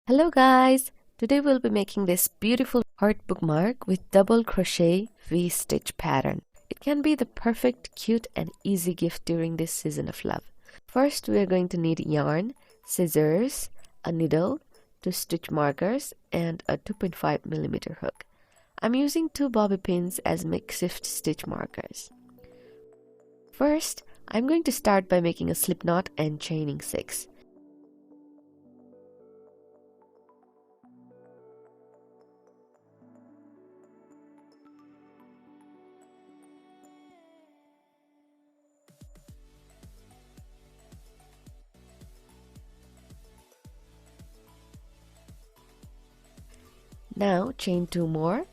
Hello guys! Today we'll be making this beautiful heart bookmark with double crochet V-stitch pattern. It can be the perfect, cute and easy gift during this season of love. First we are going to need yarn, scissors, a needle, 2 stitch markers and a 2.5mm hook. I'm using 2 bobby pins as makeshift stitch markers. First, I'm going to start by making a slip knot and chaining 6. Now chain 2 more.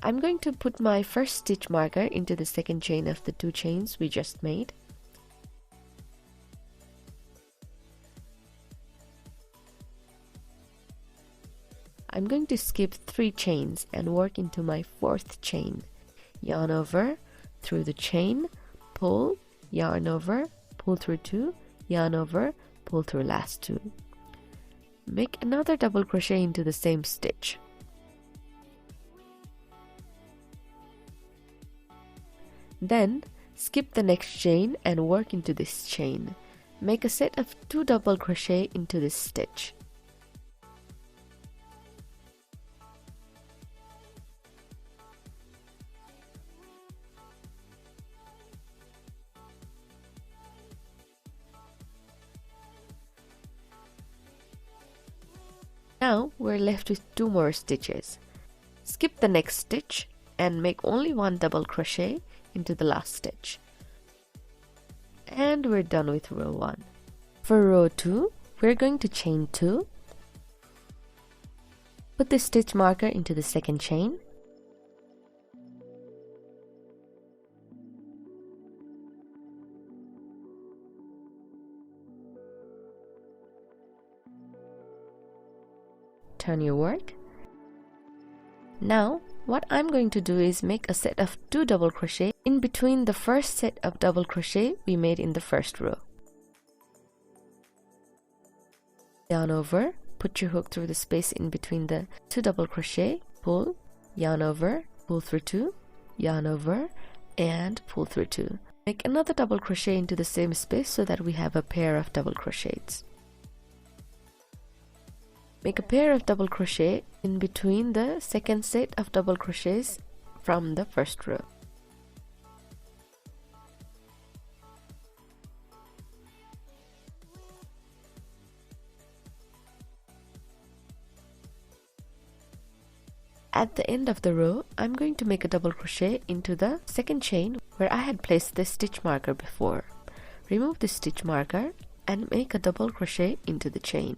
I'm going to put my first stitch marker into the second chain of the 2 chains we just made. I'm going to skip 3 chains and work into my 4th chain. Yarn over, through the chain, pull, yarn over, pull through 2, yarn over, pull through last 2. Make another double crochet into the same stitch. Then skip the next chain and work into this chain. Make a set of 2 double crochet into this stitch. Now we're left with 2 more stitches. Skip the next stitch and make only 1 double crochet into the last stitch. And we're done with row 1. For row 2, we're going to chain 2. Put the stitch marker into the second chain. Turn your work. Now what I'm going to do is make a set of 2 double crochet in between the first set of double crochet we made in the first row. Yarn over, put your hook through the space in between the 2 double crochet, pull, yarn over, pull through 2, yarn over and pull through 2. Make another double crochet into the same space so that we have a pair of double crochets. Make a pair of double crochet in between the second set of double crochets from the first row. At the end of the row, I'm going to make a double crochet into the second chain where I had placed the stitch marker before. Remove the stitch marker and make a double crochet into the chain.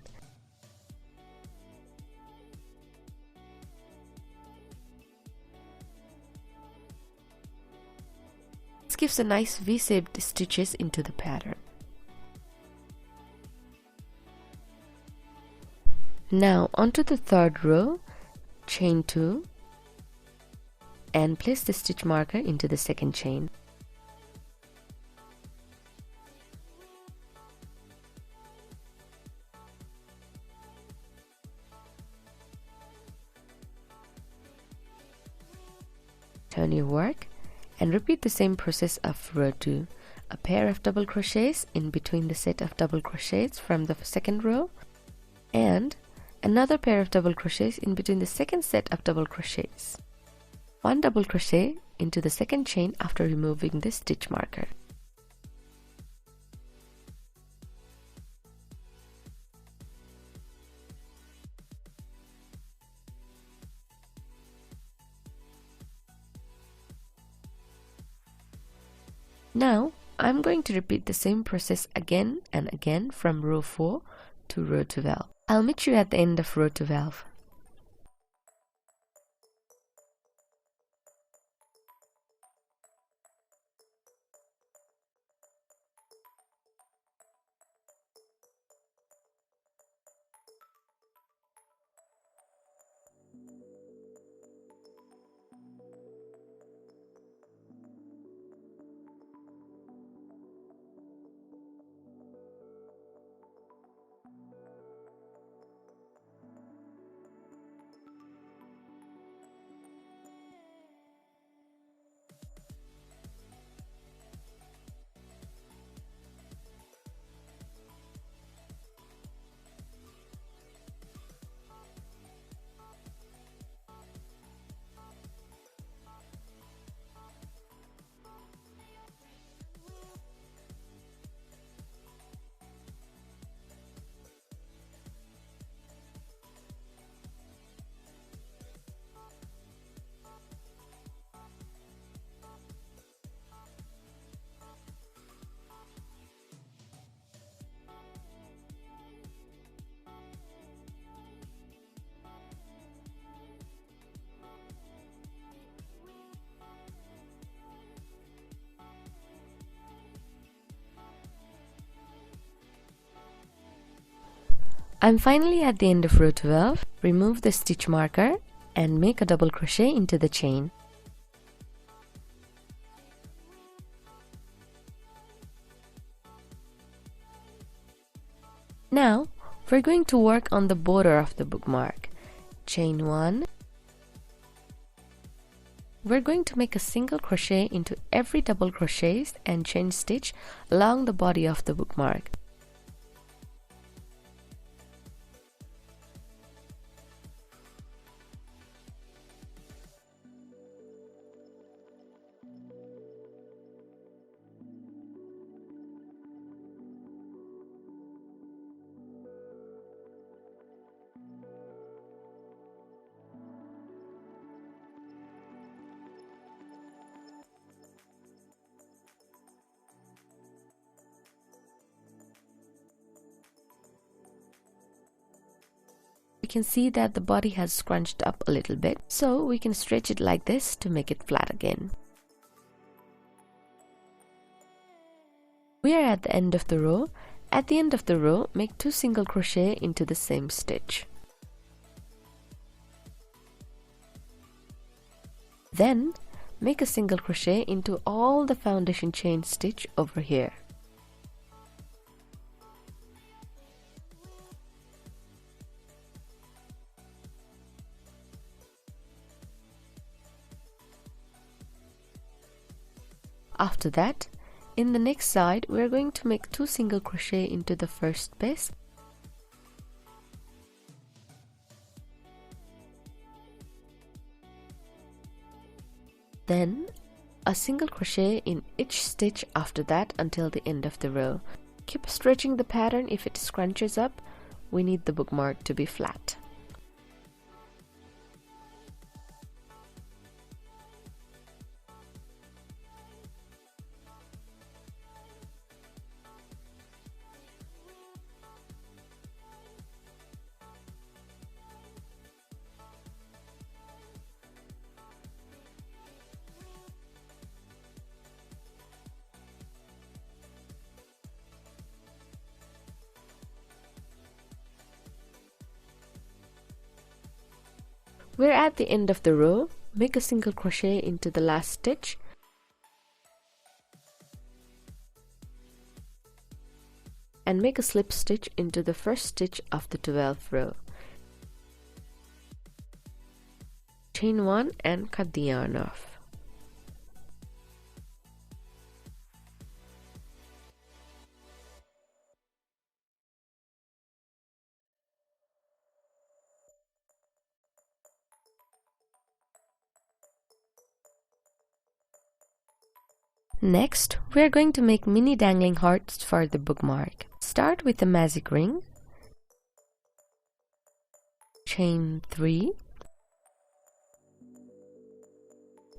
This gives a nice V-shaped stitches into the pattern. Now onto the third row, chain 2 and place the stitch marker into the second chain. Turn your work and repeat the same process of row 2. A pair of double crochets in between the set of double crochets from the second row and another pair of double crochets in between the second set of double crochets. 1 double crochet into the second chain after removing the stitch marker. Now I'm going to repeat the same process again and again from row 4 to row 12. I'll meet you at the end of row 12. I'm finally at the end of row 12. Remove the stitch marker and make a double crochet into the chain. Now we're going to work on the border of the bookmark. Chain 1. We're going to make a single crochet into every double crochets and chain stitch along the body of the bookmark. We can see that the body has scrunched up a little bit, so we can stretch it like this to make it flat again. We are at the end of the row. At the end of the row, make 2 single crochet into the same stitch. Then make a single crochet into all the foundation chain stitch over here. After that, in the next side, we are going to make 2 single crochet into the first piece. Then a single crochet in each stitch after that until the end of the row. Keep stretching the pattern. If it scrunches up, we need the bookmark to be flat. We're at the end of the row. Make a single crochet into the last stitch. And make a slip stitch into the first stitch of the 12th row. Chain 1 and cut the yarn off. Next, we are going to make mini dangling hearts for the bookmark. Start with the magic ring, chain 3,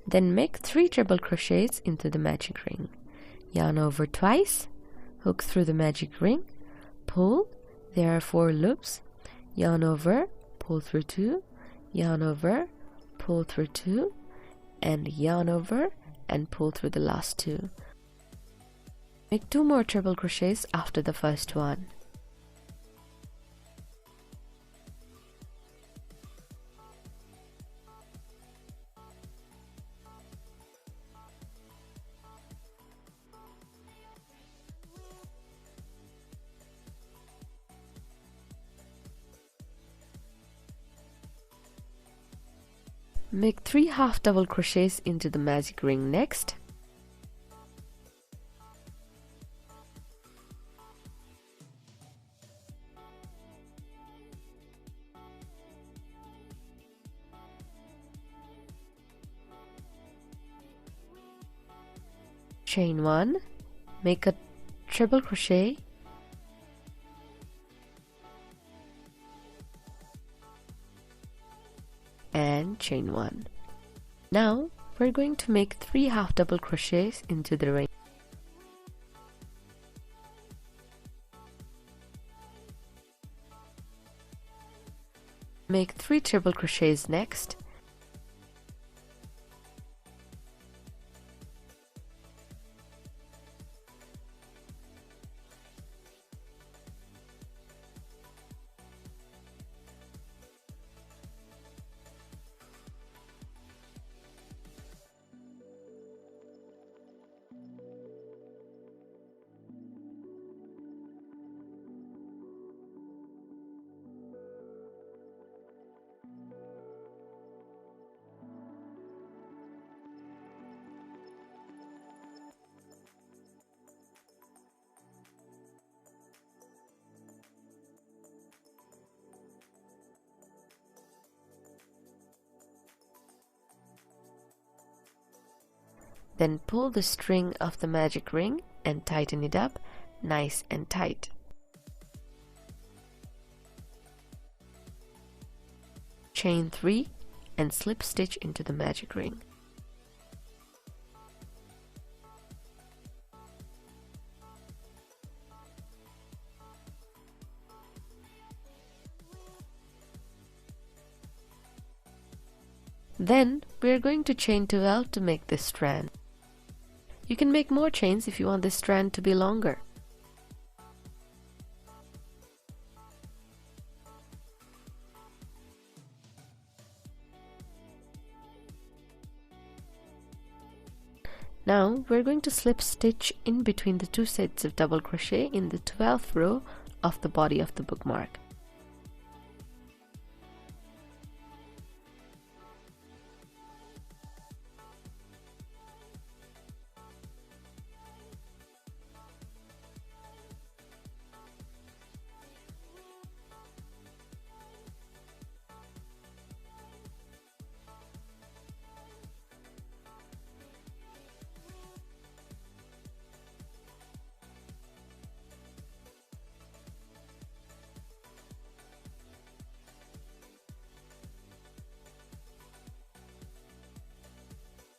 then make 3 treble crochets into the magic ring. Yarn over twice, hook through the magic ring, pull, there are 4 loops, yarn over, pull through 2, yarn over, pull through 2, and yarn over and pull through the last 2. Make 2 more treble crochets after the first one. Make 3 half double crochets into the magic ring next. Chain 1, make a treble crochet, and chain 1. Now we're going to make 3 half double crochets into the ring. Make 3 treble crochets next. Then pull the string of the magic ring and tighten it up nice and tight. Chain 3 and slip stitch into the magic ring. Then we are going to chain 12 to make this strand. You can make more chains if you want this strand to be longer. Now we're going to slip stitch in between the two sets of double crochet in the 12th row of the body of the bookmark.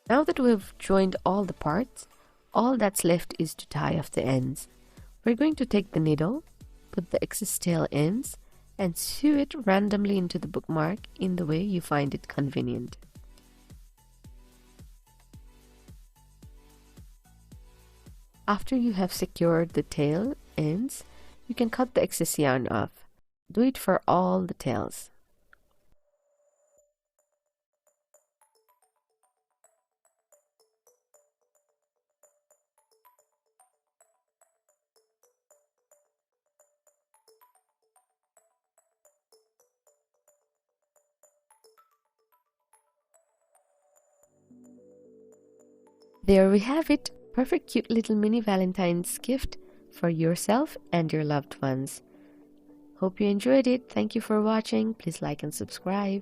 Now that we've joined all the parts, all that's left is to tie off the ends. We're going to take the needle, put the excess tail ends, and sew it randomly into the bookmark in the way you find it convenient. After you have secured the tail ends, you can cut the excess yarn off. Do it for all the tails. There we have it, perfect cute little mini Valentine's gift for yourself and your loved ones. Hope you enjoyed it. Thank you for watching. Please like and subscribe.